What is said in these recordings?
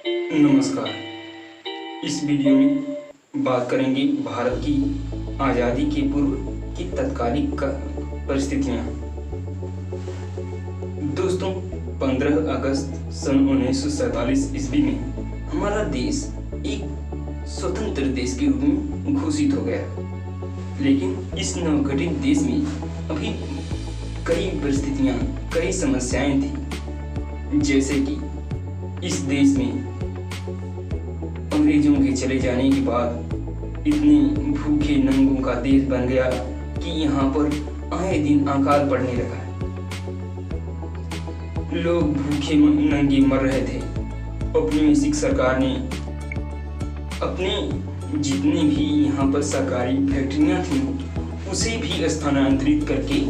नमस्कार। इस वीडियो में बात करेंगे भारत की आज़ादी के पूर्व की तत्कालिक परिस्थितियाँ। दोस्तों, 15 अगस्त सन 1947 ईस्वी में हमारा देश एक स्वतंत्र देश के रूप में घोषित हो गया। लेकिन इस नवगठित देश में अभी कई परिस्थितियाँ, कई समस्याएं थी। जैसे कि इस देश में अंग्रेजों के चले जाने के बाद इतने भूखे नंगों का देश बन गया कि यहाँ पर आए दिन अकाल पड़ने लगा। लोग भूखे नंगे मर रहे थे। औपनिवेशिक सरकार ने अपने जितने भी यहाँ पर सरकारी फैक्ट्रियाँ थीं उसे भी स्थानांतरित करके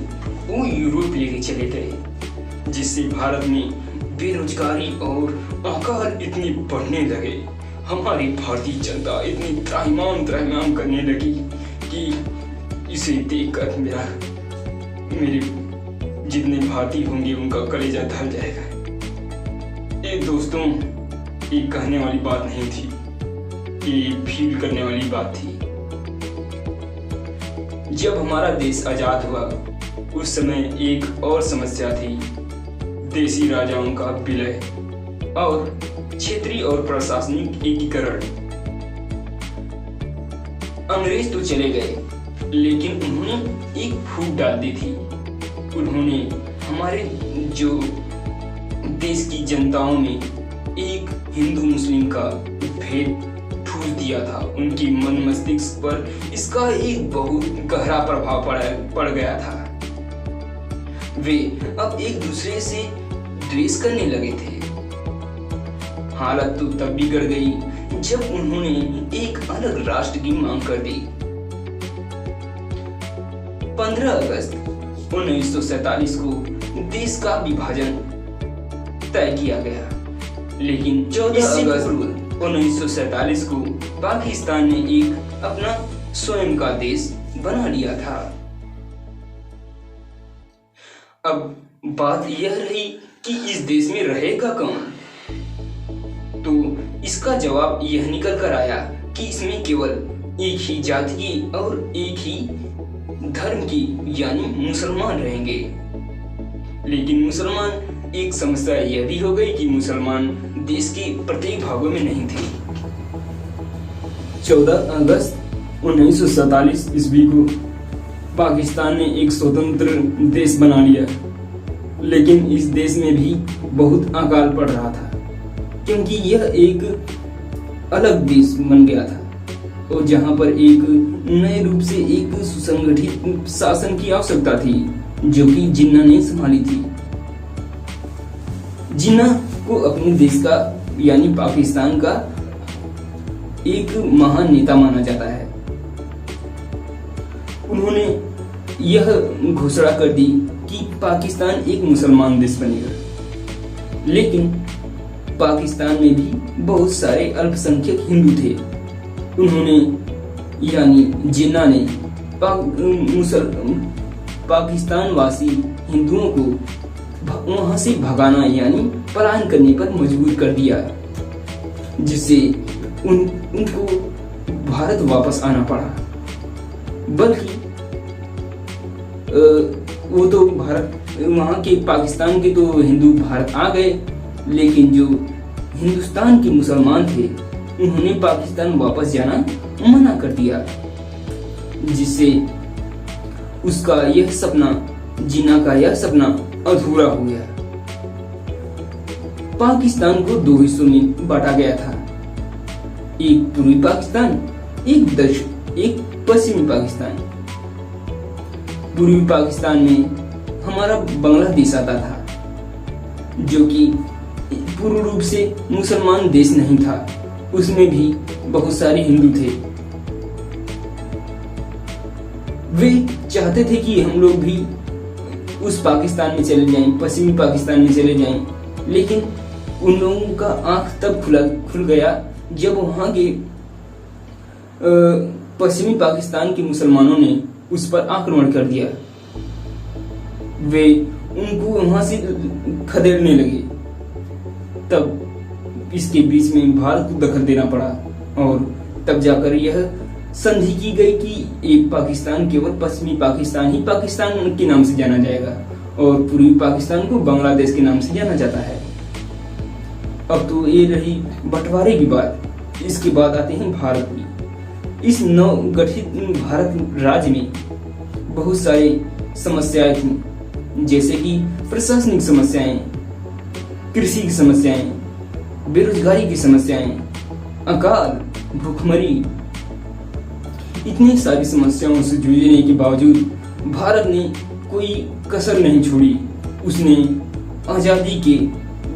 वो यूरोप लेके चले गए, जिससे भारत में बेरोजगारी और अकाल इतने बढ़ने लगे। हमारी भारतीय जनता इतनी त्राहिमाम करने लगी कि इसे देखकर मेरे जितने भारतीय होंगे उनका कलेजा धर जाएगा। ये दोस्तों, ये कहने वाली बात नहीं थी, ये फील करने वाली बात थी। जब हमारा देश आजाद हुआ उस समय एक और समस्या थी, देसी राजाओं का विलय और क्षेत्रीय और प्रशासनिक एकीकरण। अंग्रेज तो चले गए, लेकिन उन्होंने एक फूट डाल दी थी। उन्होंने हमारे जो देश की जनताओं में एक हिंदू मुस्लिम का भेद ठूस दिया था। उनकी मन मस्तिष्क पर इसका एक बहुत गहरा प्रभाव पड़ गया था। वे अब एक दूसरे से द्वेष करने लगे थे। हालत तो तब बिगड़ गई जब उन्होंने एक अलग राष्ट्र की मांग कर दी। 15 अगस्त 1947 को देश का विभाजन तय किया गया, लेकिन 14 अगस्त 1947 को पाकिस्तान ने एक अपना स्वयं का देश बना लिया था। अब बात यह रही कि इस देश में रहेगा कौन? तो इसका जवाब यह निकल कर आया कि इसमें केवल एक ही जाति की और एक ही धर्म की यानी मुसलमान रहेंगे। लेकिन मुसलमान एक समस्या यह भी हो गई कि मुसलमान देश के प्रत्येक भागों में नहीं थे। 14 अगस्त 1947 ईस्वी को पाकिस्तान ने एक स्वतंत्र देश बना लिया, लेकिन इस देश में भी बहुत अकाल पड़ रहा था, क्योंकि यह एक अलग देश बन गया था और जहां पर एक नए रूप से एक सुसंगठित शासन की आवश्यकता थी, जो कि जिन्ना ने संभाली थी। जिन्ना को अपने देश का यानी पाकिस्तान का एक महान नेता माना जाता है। उन्होंने यह घोषणा कर दी कि पाकिस्तान एक मुसलमान देश बनेगा, लेकिन पाकिस्तान में भी बहुत सारे अल्पसंख्यक हिंदू थे। उन्होंने यानी जिन्ना ने पाकिस्तान वासी हिंदुओं को वहां से भगाना यानी पलायन करने पर मजबूर कर दिया, जिससे उनको भारत वापस आना पड़ा। बल्कि वो तो वहां के पाकिस्तान के तो हिंदू भारत आ गए, लेकिन जो हिंदुस्तान के मुसलमान थे उन्होंने पाकिस्तान वापस जाना मना कर दिया, जिससे उसका यह सपना, जिन्ना का यह सपना अधूरा हो गया। पाकिस्तान को दो हिस्सों में बांटा गया था, एक पूर्वी पाकिस्तान, एक पश्चिमी पाकिस्तान। पूर्वी पाकिस्तान में हमारा बांग्लादेश आता था, जो कि पूर्ण रूप से मुसलमान देश नहीं था। उसमें भी बहुत सारे हिंदू थे। वे चाहते थे कि हम लोग भी उस पाकिस्तान में चले जाएं, पश्चिमी पाकिस्तान में चले जाएं, लेकिन उन लोगों का आंख तब खुल गया जब वहां के पश्चिमी पाकिस्तान के मुसलमानों ने उस पर आक्रमण कर दिया। वे उनको वहां से खदेड़ने लगे। तब इसके बीच में भारत को दखल देना पड़ा और तब जाकर यह संधि की गई कि एक पाकिस्तान केवल पश्चिमी पाकिस्तान ही पाकिस्तान के नाम से जाना जाएगा और पूर्वी पाकिस्तान को बांग्लादेश के नाम से जाना जाता है। अब तो ये रही बंटवारे की बात। इसके बाद आते हैं भारत की। इस नव गठित भारत राज्य में बहुत सारी समस्याएं थी, जैसे कि प्रशासनिक समस्याएं, कृषि की समस्याएं, बेरोजगारी की समस्याएं, अकाल, भूखमरी। इतनी सारी समस्याओं से जूझने के बावजूद भारत ने कोई कसर नहीं छोड़ी। उसने आजादी के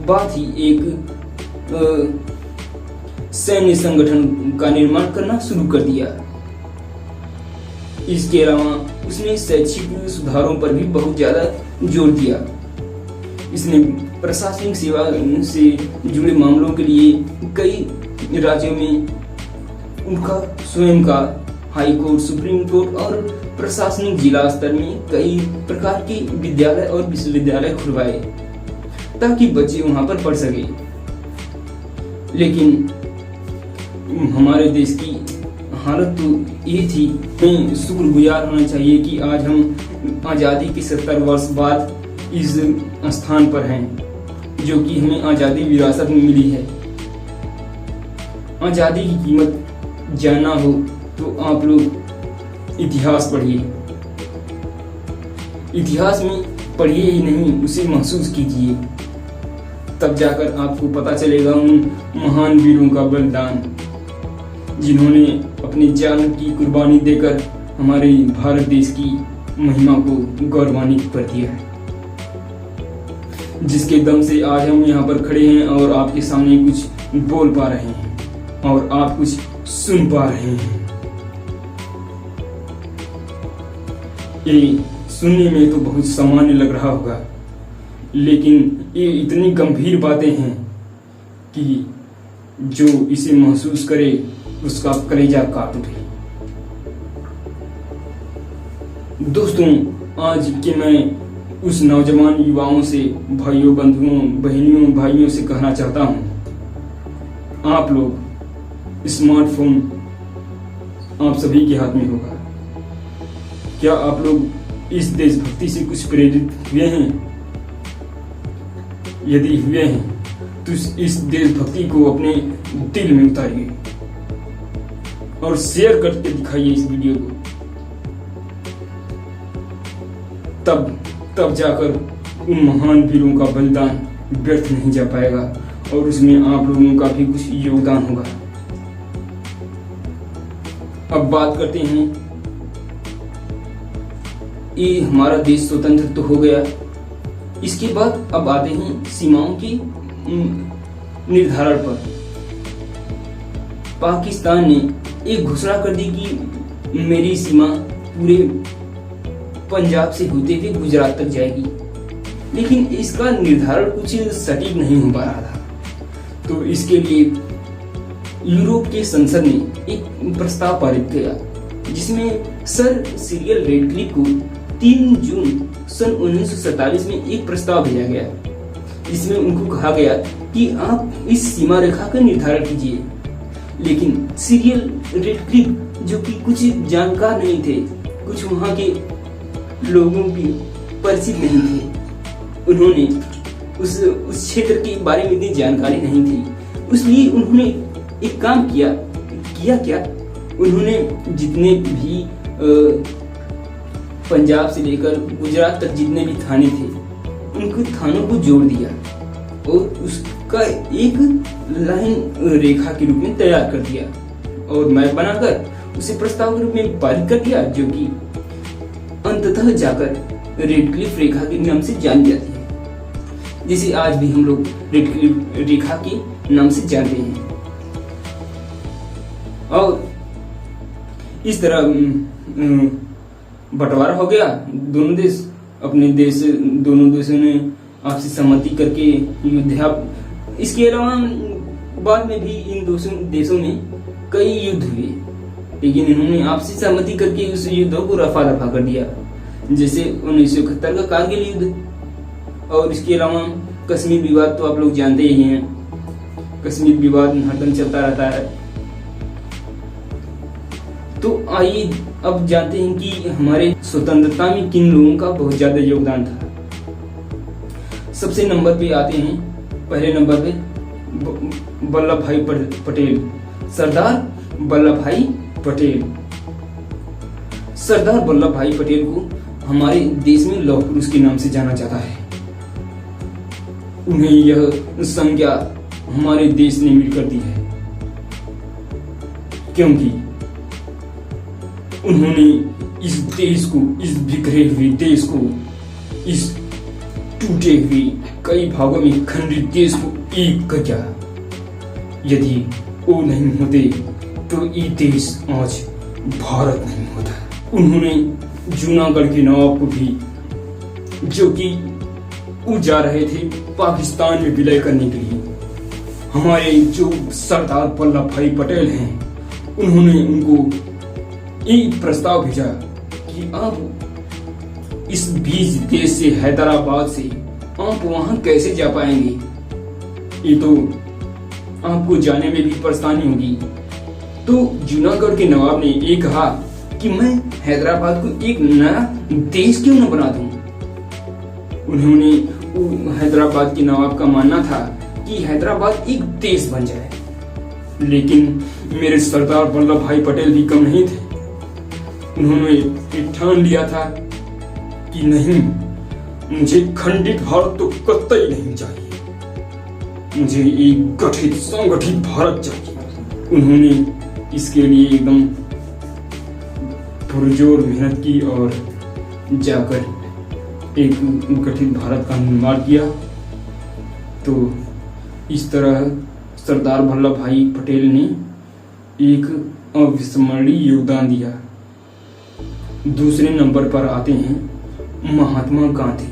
बाद ही एक सैन्य संगठन का निर्माण करना शुरू कर दिया। इसके अलावा उसने शैक्षिक सुधारों पर भी बहुत ज्यादा जोर दिया। इसने प्रशासनिक सेवा से जुड़े मामलों के लिए कई राज्यों में उनका स्वयं का हाई कोर्ट, सुप्रीम कोर्ट और प्रशासनिक जिला स्तर में कई प्रकार के विद्यालय और विश्वविद्यालय खुलवाए ताकि बच्चे वहां पर पढ़ सके। लेकिन हमारे देश की हालत तो ये थी। हमें शुक्रगुजार होना चाहिए कि आज हम आज़ादी के 70 वर्ष बाद इस स्थान पर हैं जो कि हमें आज़ादी विरासत में मिली है। आज़ादी की कीमत जानना हो तो आप लोग इतिहास पढ़िए। इतिहास में पढ़िए ही नहीं, उसे महसूस कीजिए, तब जाकर आपको पता चलेगा उन महान वीरों का बलिदान जिन्होंने अपनी जान की कुर्बानी देकर हमारे भारत देश की महिमा को गौरवान्वित कर दिया है, जिसके दम से आज हम यहाँ पर खड़े हैं और आपके सामने कुछ बोल पा रहे हैं और आप कुछ सुन पा रहे हैं। ये सुनने में तो बहुत सामान्य लग रहा होगा, लेकिन ये इतनी गंभीर बातें हैं कि जो इसे महसूस करे उसका कलेजा काट उठे। दोस्तों, आज के मैं उस नौजवान युवाओं से, भाइयों, बंधुओं, बहनियों, भाइयों से कहना चाहता हूं, आप लोग स्मार्टफोन आप सभी के हाथ में होगा। क्या आप लोग इस देशभक्ति से कुछ प्रेरित हुए हैं? यदि हुए हैं तो इस देशभक्ति को अपने दिल में उतारिए और शेयर करके दिखाइए इस वीडियो को। तब जाकर उन महान वीरों का बलिदान व्यर्थ नहीं जा पाएगा और उसमें आप लोगों का भी कुछ योगदान होगा। अब बात करते हैं, ये हमारा देश स्वतंत्र तो हो गया, इसके बाद अब आते हैं सीमाओं की निर्धारण पर। पाकिस्तान ने एक घोषणा कर दी कि मेरी सीमा पूरे पंजाब से होते हुए गुजरात तक जाएगी, लेकिन इसका निर्धारण कुछ सटीक नहीं हो पा रहा था। तो इसके लिए यूरोप के संसद ने एक प्रस्ताव पारित किया जिसमें सर सिरिल रेडक्लिफ को 3 जून सन 1947 में एक प्रस्ताव भेजा गया, जिसमें उनको कहा गया कि आप इस सीमा रेखा का निर्धारण कीजिए। लेकिन सिरिल रेडक्लिफ जो कि कुछ जानकार नहीं थे, कुछ वहां के लोगों की परिचित नहीं थे, उन्होंने उस क्षेत्र के बारे में इतनी जानकारी नहीं थी, इसलिए उन्होंने एक काम किया क्या उन्होंने जितने भी पंजाब से लेकर गुजरात तक जितने भी थाने थे उनको थानों को जोड़ दिया और उसका एक लाइन रेखा के रूप में तैयार कर दिया और मैप बनाकर उसे प्रस्ताव के रूप में पारित कर दिया, जो कि अंततः जाकर रेडक्लिफ रेखा के नाम से जानी जाती है, जिसे आज भी हम लोग रेडक्लिफ रेखा के नाम से जानते हैं। और इस तरह बंटवारा हो गया। दोनों देश दोनों देशों ने आपसी सहमति करके युद्ध। इसके अलावा बाद में भी इन देशों में कई युद्ध हुए, लेकिन इन्होंने आपसी सहमति करके उस युद्धों को रफा दफा कर दिया, जैसे 1971 का कारगिल युद्ध। और इसके अलावा कश्मीर विवाद तो आप लोग जानते ही हैं। कश्मीर विवाद हरदम चलता रहता है। तो आइए अब जानते हैं कि हमारे स्वतंत्रता में किन लोगों का बहुत ज्यादा योगदान था। सबसे नंबर पे आते हैं, पहले नंबर पे वल्लभ भाई पटेल, सरदार वल्लभ भाई पटेल। सरदार वल्लभ भाई पटेल को हमारे देश में लौह पुरुष के नाम से जाना जाता है। उन्हें यह संज्ञा हमारे देश ने मिलकर दी है, क्योंकि उन्होंने इस देश को, इस बिखरे हुए देश को, इस टूटे हुए कई भागों में खंडित देश को एक कर दिया। यदि वो नहीं होते तो ये देश आज भारत नहीं होता। उन्होंने जूनागढ़ के नवाब को भी, जो कि वो जा रहे थे पाकिस्तान में विलय करने के लिए, हमारे जो सरदार वल्लभ भाई पटेल हैं, उन्होंने उनको एक प्रस्ताव भेजा कि आप इस बीच देश से, हैदराबाद से आप वहां कैसे जा पाएंगे, ये तो आपको जाने में भी परेशानी होगी। तो जूनागढ़ के नवाब ने ये कहा कि मैं हैदराबाद को एक नया देश क्यों न बना दूं। उन्होंने हैदराबाद के नवाब का मानना था कि हैदराबाद एक देश बन जाए, लेकिन मेरे सरदार वल्लभ भाई पटेल भी कम नहीं थे। उन्होंने ठान लिया था कि नहीं, मुझे खंडित भारत तो कतई नहीं चाहिए, मुझे एक गठित संगठित भारत चाहिए। उन्होंने इसके लिए एकदम पुरजोर मेहनत की और जाकर एक गठित भारत का निर्माण किया। तो इस तरह सरदार वल्लभ भाई पटेल ने एक अविस्मरणीय योगदान दिया। दूसरे नंबर पर आते हैं महात्मा गांधी।